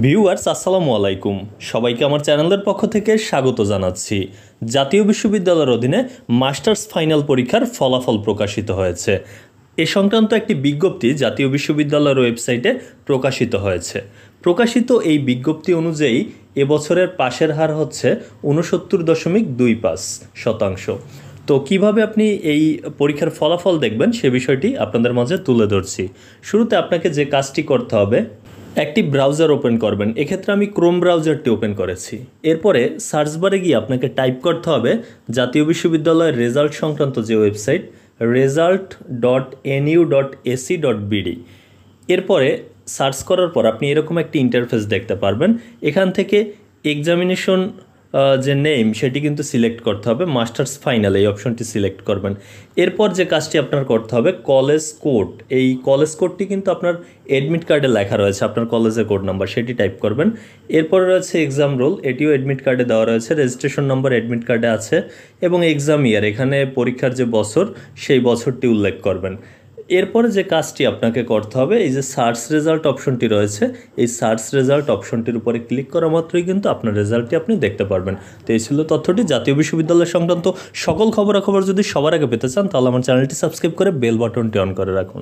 Viewers আসসালামু আলাইকুম, সবাইকে আমার চ্যানেলের পক্ষ থেকে স্বাগত জানাচ্ছি। জাতীয় বিশ্ববিদ্যালয়ের অধীনে মাস্টার্স ফাইনাল পরীক্ষার ফলাফল প্রকাশিত হয়েছে। এ সংক্রান্ত একটি বিজ্ঞপ্তি জাতীয় বিশ্ববিদ্যালয়ের ওয়েবসাইটে প্রকাশিত হয়েছে। প্রকাশিত এই বিজ্ঞপ্তি অনুযায়ী এবছরের পাশের হার হচ্ছে 69.25%। তো কিভাবে আপনি এই পরীক্ষার ফলাফল দেখবেন সে বিষয়টি আপনাদের মাঝে তুলে ধরছি। শুরুতে আপনাকে যে কাজটি করতে হবে, একটি ব্রাউজার ওপেন করবেন। এক্ষেত্রে আমি ক্রোম ব্রাউজারটি ওপেন করেছি। এরপরে সার্চ বারে গিয়ে আপনাকে টাইপ করতে হবে জাতীয় বিশ্ববিদ্যালয়ের রেজাল্ট সংক্রান্ত যে ওয়েবসাইট result.nu.ac.bd। এরপরে সার্চ করার পর আপনি এরকম একটি ইন্টারফেস দেখতে পারবেন। এখান থেকে এক্সামিনেশন যে নেম সেটি কিন্তু সিলেক্ট করতে হবে, মাস্টার্স ফাইনাল এই অপশনটি সিলেক্ট করবেন। এরপর যে কাজটি আপনার করতে হবে কলেজ কোড, এই কলেজ কোডটি কিন্তু আপনার অ্যাডমিট কার্ডে লেখা রয়েছে, আপনার কলেজের কোড নাম্বার সেটি টাইপ করবেন। এরপর রয়েছে এক্সাম রোল, এটিও অ্যাডমিট কার্ডে দেওয়া রয়েছে, রেজিস্ট্রেশন নাম্বার অ্যাডমিট কার্ডে আছে এবং এক্সাম ইয়ার, এখানে পরীক্ষার যে বছর সেই বছরটি উল্লেখ করবেন। এরপরে যে কাজটি আপনাকে করতে হবে, এই যে সার্চ রেজাল্ট অপশনটি রয়েছে, এই সার্চ রেজাল্ট অপশনটির উপরে ক্লিক করা মাত্রই কিন্তু আপনার রেজাল্টটি আপনি দেখতে পারবেন। তো এই ছিল তথ্যটি। জাতীয় বিশ্ববিদ্যালয় সংক্রান্ত সকল খবরাখবর যদি সবার আগে পেতে চান তাহলে আমার চ্যানেলটি সাবস্ক্রাইব করে বেল বাটনটি অন করে রাখুন।